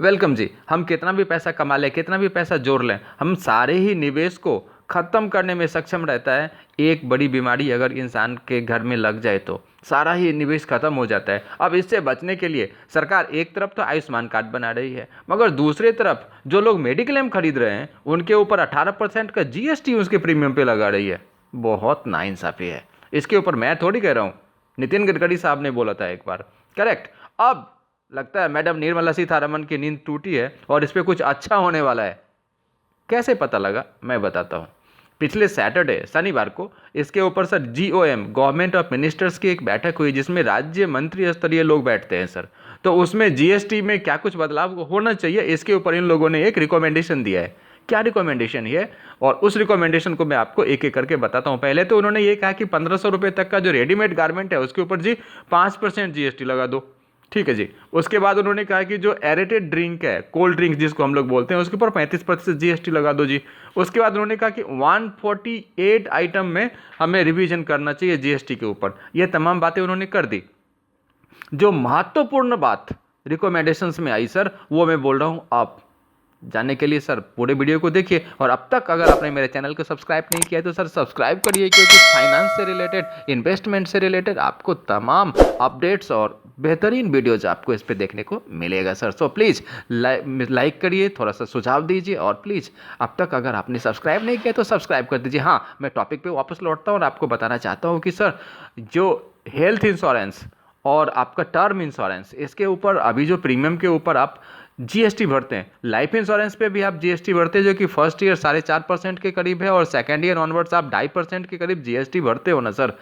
Welcome जी। हम कितना भी पैसा कमा लें, कितना भी पैसा जोड़ लें, हम सारे ही निवेश को ख़त्म करने में सक्षम रहता है। एक बड़ी बीमारी अगर इंसान के घर में लग जाए तो सारा ही निवेश खत्म हो जाता है। अब इससे बचने के लिए सरकार एक तरफ तो आयुष्मान कार्ड बना रही है, मगर दूसरी तरफ जो लोग मेडिक्लेम खरीद रहे हैं उनके ऊपर 18% का जीएसटी उसके प्रीमियम पे लगा रही है। बहुत नाइंसाफ़ी है। इसके ऊपर मैं थोड़ी कह रहा हूँ, नितिन गडकरी साहब ने बोला था एक बार, करेक्ट। अब लगता है मैडम निर्मला सीतारमण की नींद टूटी है और इस पर कुछ अच्छा होने वाला है। कैसे पता लगा, मैं बताता हूँ। पिछले सैटरडे शनिवार को इसके ऊपर sir GOM government of ministers की एक बैठक हुई, जिसमें राज्य मंत्री स्तरीय लोग बैठते हैं सर। तो उसमें GST में क्या कुछ बदलाव होना चाहिए, इसके ऊपर इन लोगों ने एक रिकमेंडेशन दिया है। क्या रिकमेंडेशन है, और उस रिकमेंडेशन को मैं आपको एक एक करके बताता हूँ। पहले तो उन्होंने ये कहा कि 1500 रुपये तक का जो रेडीमेड गारमेंट है उसके ऊपर जी 5% GST लगा दो, ठीक है जी। उसके बाद उन्होंने कहा कि जो एरेटेड ड्रिंक है, कोल्ड ड्रिंक जिसको हम लोग बोलते हैं, उसके ऊपर 35% GST लगा दो जी। उसके बाद उन्होंने कहा कि 148 आइटम में हमें रिवीजन करना चाहिए GST के ऊपर। ये तमाम बातें उन्होंने कर दी। जो महत्वपूर्ण बात रिकमेंडेशंस में आई सर, वो मैं बोल रहा हूँ। आप जानने के लिए सर पूरे वीडियो को देखिए, और अब तक अगर आपने मेरे चैनल को सब्सक्राइब नहीं किया है तो सर सब्सक्राइब करिए, क्योंकि फाइनेंस से रिलेटेड, इन्वेस्टमेंट से रिलेटेड आपको तमाम अपडेट्स और बेहतरीन वीडियोज आपको इस पे देखने को मिलेगा सर। सो प्लीज़ लाइक करिए, थोड़ा सा सुझाव दीजिए, और प्लीज़ अब तक अगर आपने सब्सक्राइब नहीं किया तो सब्सक्राइब कर दीजिए। हाँ, मैं टॉपिक पे वापस लौटता हूँ और आपको बताना चाहता हूँ कि सर जो हेल्थ इंश्योरेंस और आपका टर्म इंश्योरेंस, इसके ऊपर अभी जो प्रीमियम के ऊपर आप GST भरते हैं, लाइफ इंश्योरेंस पे भी आप GST भरते हैं, जो कि फर्स्ट ईयर 4.5% के करीब है, और सेकेंड ईयर ऑनवर्ड्स आप 2.5% के करीब GST भरते हो ना सर।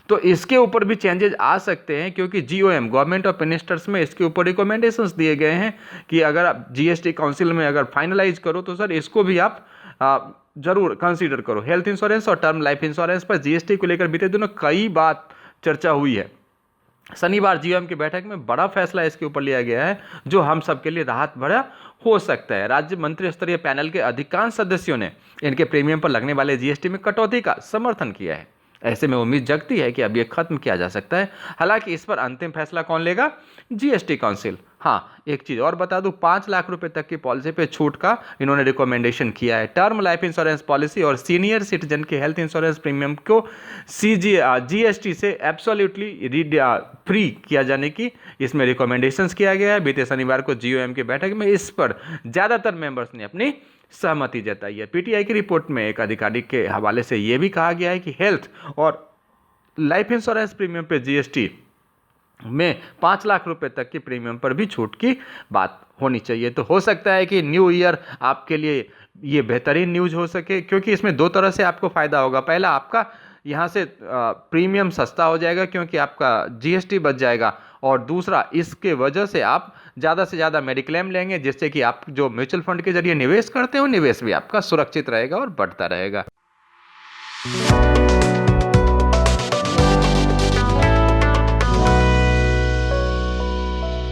तो इसके ऊपर भी चेंजेस आ सकते हैं, क्योंकि GOM गवर्नमेंट ऑफ मिनिस्टर्स में इसके ऊपर रिकमेंडेशंस दिए गए हैं कि अगर आप GST काउंसिल में अगर फाइनलाइज करो तो सर इसको भी आप जरूर कंसीडर करो। हेल्थ इंश्योरेंस और टर्म लाइफ इंश्योरेंस पर GST को लेकर बीते दिनों कई बात चर्चा हुई है। शनिवार GOM की बैठक में बड़ा फैसला इसके ऊपर लिया गया है, जो हम सबके लिए राहत भरा हो सकता है। राज्य मंत्री स्तरीय पैनल के अधिकांश सदस्यों ने इनके प्रीमियम पर लगने वाले GST में कटौती का समर्थन किया है। ऐसे में उम्मीद जगती है कि अब ये खत्म किया जा सकता है। हालांकि इस पर अंतिम फैसला कौन लेगा? GST council. हाँ, एक चीज़ और बता दूं, 5 लाख रुपए तक की पॉलिसी पे छूट का इन्होंने रिकमेंडेशन किया है। टर्म लाइफ इंश्योरेंस पॉलिसी और सीनियर सिटीजन के हेल्थ इंश्योरेंस प्रीमियम को GST से एब्सोल्युटली फ्री किया जाने की इसमें रिकमेंडेशंस किया गया है। बीते शनिवार को GOM की बैठक में इस पर ज़्यादातर मेंबर्स ने अपनी सहमति जताई है। PTI की रिपोर्ट में एक अधिकारी के हवाले से यह भी कहा गया है कि हेल्थ और लाइफ इंश्योरेंस प्रीमियम पे GST में 5 लाख रुपए तक की प्रीमियम पर भी छूट की बात होनी चाहिए। तो हो सकता है कि न्यू ईयर आपके लिए ये बेहतरीन न्यूज़ हो सके, क्योंकि इसमें दो तरह से आपको फ़ायदा होगा। पहला, आपका यहाँ से प्रीमियम सस्ता हो जाएगा क्योंकि आपका GST बच जाएगा, और दूसरा, इसके वजह से आप ज़्यादा से ज़्यादा मेडिक्लेम लेंगे, जिससे कि आप जो म्यूचुअल फंड के जरिए निवेश करते हो, निवेश भी आपका सुरक्षित रहेगा और बढ़ता रहेगा।